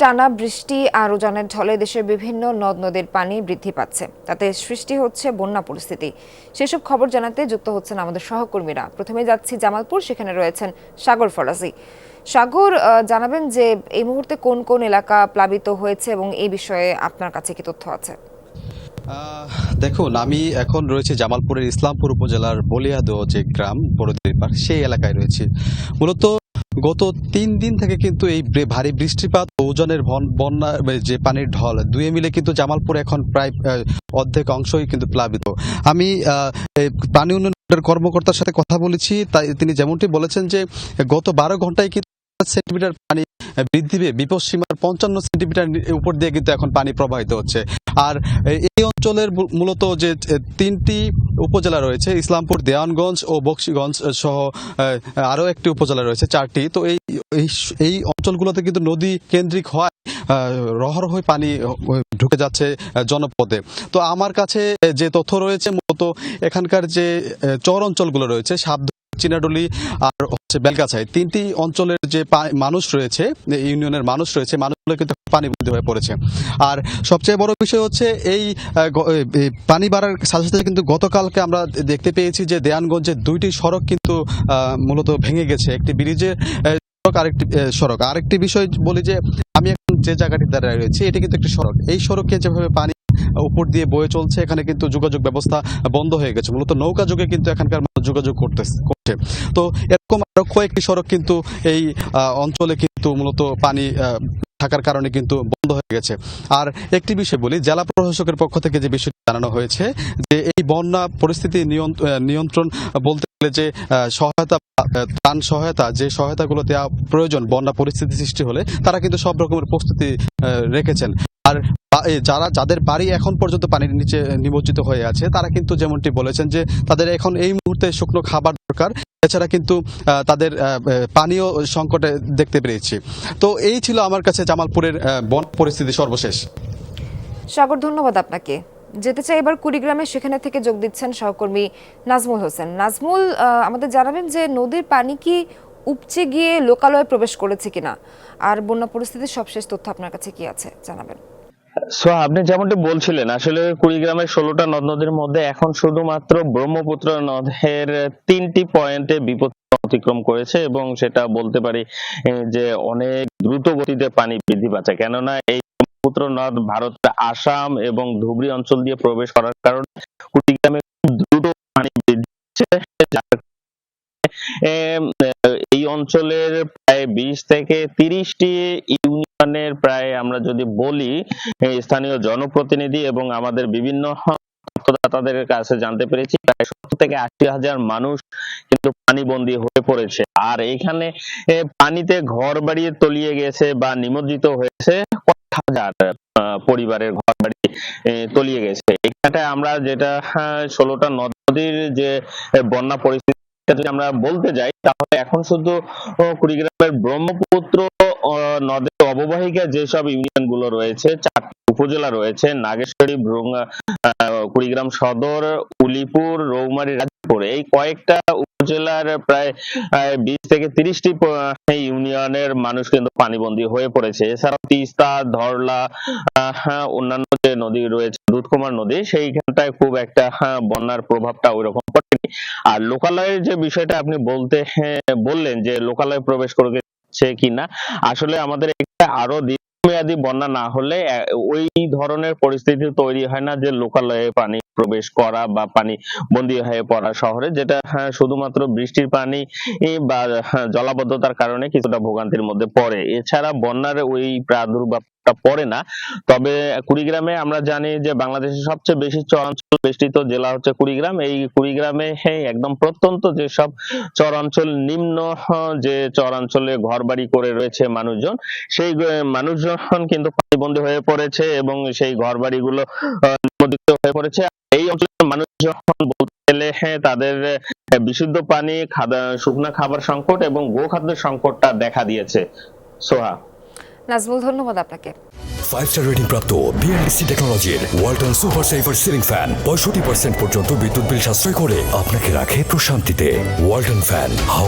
টানা বৃষ্টি আর উজানের ঢলে দেশের বিভিন্ন নদ নদীর পানি বৃদ্ধি পাচ্ছে, তাতে সৃষ্টি হচ্ছে বন্যা পরিস্থিতি। সেসব খবর জানাতে যুক্ত হচ্ছেন আমাদের সহকর্মীরা। প্রথমে যাচ্ছি জামালপুর, সেখানে রয়েছেন সাগর ফরাজি। সাগর, জানাবেন যে এই মুহূর্তে কোন কোন এলাকা প্লাবিত হয়েছে এবং এই বিষয়ে আপনার কাছে কি তথ্য আছে? দেখুন, আমি এখন রয়েছে জামালপুরের ইসলামপুর উপজেলার বলিয়াদো যে গ্রাম বড়দির পার, সেই এলাকায় রয়েছে। মূলত গত 3 দিন থেকে কিন্তু এই ভারী বৃষ্টিপাত ও উজানের বন্যা যে পানির ঢল দুয়ে মিলে কিন্তু জামালপুর এখন প্রায় অর্ধেক অংশই কিন্তু প্লাবিত। আমি পানি উন্নয়ন কর্মকর্তার সাথে কথা বলেছি, তাই তিনি যেমনটি বলেছেন যে গত 12 ঘন্টায় কিন্তু সেন্টিমিটার পানি বৃদ্ধি পেয়ে বিপদসীমার 55 সেন্টিমিটার উপর দিয়ে কিন্তু এখন পানি প্রবাহিত হচ্ছে। আর এই অঞ্চলের মূলত যে 3টি উপজেলা রয়েছে, ইসলামপুর, দেওয়ানগঞ্জ ও বকশীগঞ্জ সহ আরও একটি উপজেলা রয়েছে, 4টি। তো এই অঞ্চলগুলোতে কিন্তু নদী কেন্দ্রিক হয় রহরহ পানি ঢুকে যাচ্ছে জনপদে। তো আমার কাছে যে তথ্য রয়েছে, মূলত এখানকার যে চর অঞ্চলগুলো রয়েছে, চিনাডলি আর হচ্ছে বেলগাছাই, 3টি অঞ্চলের যে মানুষ রয়েছে, ইউনিয়নের মানুষ রয়েছে, মানুষগুলো কিন্তু পানিবন্দী হয়ে পড়েছে। আর সবচেয়ে বড় বিষয় হচ্ছে এই পানি বাড়ার সাথে সাথে কিন্তু গতকালকে আমরা দেখতে পেয়েছি যে দেয়ানগঞ্জের 2টি সড়ক কিন্তু মূলত ভেঙে গেছে, একটি ব্রিজের আরেকটি সড়ক। আরেকটি বিষয় বলি যে আমি এখন যে জায়গাটি দাঁড়িয়ে রয়েছি, এটি কিন্তু একটি সড়ক। এই সড়কে যেভাবে পানি উপর দিয়ে বয়ে চলছে, এখানে কিন্তু যোগাযোগ ব্যবস্থা বন্ধ হয়ে গেছে। মূলত নৌকা যোগে কিন্তু এখানকার যোগাযোগ করছে। তো এরকম আরো কয়েকটি সড়ক কিন্তু এই অঞ্চলে কিন্তু মূলত পানি থাকার কারণে কিন্তু বন্ধ হয়ে গেছে। আর একটি বিষয় বলি, জেলা প্রশাসকের পক্ষ থেকে যে বিষয়টি জানানো হয়েছে যে এই বন্যা পরিস্থিতি নিয়ন্ত্রণ বলতে গেলে যে সহায়তা, ত্রাণ সহায়তা, যে সহায়তাগুলো দেওয়া প্রয়োজন বন্যা পরিস্থিতি সৃষ্টি হলে, তারা কিন্তু সব রকমের প্রস্তুতি রেখেছেন। আর যাদের বাড়ি এখন পর্যন্ত পানির নিচে নিমজ্জিত হয়ে আছে, তারা কিন্তু যেমনটি বলেছেন যে তাদের এখন এই মুহূর্তে শুকনো খাবার দরকার, এছাড়া কিন্তু তাদের পানীয় সংকটে দেখতে পেরেছি। তো এই ছিল আমার কাছে জামালপুরের বন্যা পরিস্থিতি সর্বশেষ। সাগর, ধন্যবাদ আপনাকে। যেতে চাই এবার কুড়িগ্রামে, সেখানে থেকে যোগ দিচ্ছেন সহকর্মী নাজমুল হোসেন। নাজমুল, আমাদের জানাবেন যে নদীর পানি কি উপচে গিয়ে লোকালয়ে প্রবেশ করেছে কিনা, আর বন্যা পরিস্থিতির সবশেষ তথ্য আপনার কাছে কি আছে জানাবেন। আপনি যেমনটি বলছিলেন, আসলে কুড়িগ্রামের 16টা নদ নদীর মধ্যে এখন শুধুমাত্র ব্রহ্মপুত্র নদের 3টি পয়েন্টে বিপদ অতিক্রম করেছে, এবং সেটা বলতে পারি যে অনেক দ্রুত গতিতে পানি বৃদ্ধি পাচ্ছে। কেননা এই ব্রহ্মপুত্র নদ ভারতের আসাম এবং ধুবড়ী অঞ্চল দিয়ে প্রবেশ করার কারণে কুড়িগ্রামে খুব দ্রুত পানি বৃদ্ধি পাচ্ছে। এই অঞ্চলের প্রায় 20 থেকে 30টি ইউনিয়নের প্রায়, আমরা যদি বলি, স্থানীয় জনপ্রতিনিধি এবং আমাদের বিভিন্ন তথ্যদাতাদের কাছে জানতে পেরেছি প্রায় 70 থেকে 80 হাজার মানুষ কিন্তু পানিবন্দী হয়ে পড়েছে। আর এখানে পানিতে ঘর বাড়ি তলিয়ে গেছে বা নিমজ্জিত হয়েছে কয়েক হাজার পরিবারের ঘর বাড়ি তলিয়ে গেছে। এখানে আমরা যেটা 16টা নদ নদীর যে বন্যা পরিস্থিতি যদি আমরা বলতে যাই, তাহলে এখন শুধু কুড়িগ্রামের ব্রহ্মপুত্র নদের অববাহিকা যেসব ইউনিয়ন গুলো রয়েছে, 4টি উপজেলা রয়েছে, নাগেশ্বরী, কুড়িগ্রাম সদর, উলিপুর, রৌমারী, রাজপুর, এই কয়েকটা উপজেলার প্রায় 20 থেকে 30টি ইউনিয়নের মানুষ কিন্তু পানিবন্দী হয়ে পড়েছে। এছাড়াও তিস্তা, ধরলা, অন্যান্য যে নদী রয়েছে, দুধকুমার নদী, সেইখানটায় খুব একটা বন্যার প্রভাবটা ওইরকম পড়েনি। আর লোকালয়ের যে বিষয়টা আপনি বললেন যে লোকালয়ে প্রবেশ করেছে কিনা, আসলে আমাদের একটা আরো দীর্ঘমেয়াদী বন্যা না হলে ওই ধরনের পরিস্থিতি তৈরি হয় না যে লোকালয়ে পানি প্রবেশ করা বা পানি বন্দী হয়ে পড়া শহরে, যেটা শুধুমাত্র বৃষ্টির পানি বা জলাবদ্ধতার কারণে কিছুটা ভোগান্তির মধ্যে পড়ে। এছাড়া বন্যার ওই প্রাদুর্ভাব পড়ে না। তবে কুড়িগ্রামে আমরা জানি যে বাংলাদেশের সবচেয়ে বেশি চরাঞ্চল বেষ্টিত জেলা হচ্ছে কুড়িগ্রাম। এই কুড়িগ্রামে একদম প্রত্যন্ত যেসব চরাঞ্চল, নিম্ন যে চরাঞ্চলে ঘর বাড়ি করে রয়েছে মানুষজন, সেই মানুষজন কিন্তু পানিবন্দী হয়ে পড়েছে এবং সেই ঘর বাড়িগুলো নিমজ্জিত হয়ে পড়েছে। এই অঞ্চলের মানুষজন বলতে গেলে তাদের বিশুদ্ধ পানি, শুকনা খাবার সংকট এবং গোখাদ্য সংকটটা দেখা দিয়েছে। সোহা। নাজমুল, ধন্যবাদ আপনাকে। 5 স্টার রেটিং প্রাপ্ত বিএলডিসি টেকনোলজির Walton super saver ceiling fan 65% পর্যন্ত বিদ্যুৎ বিল সাশ্রয় করে আপনাকে রাখে প্রশান্তিতে। ওয়ালটন ফ্যান, হাওয়া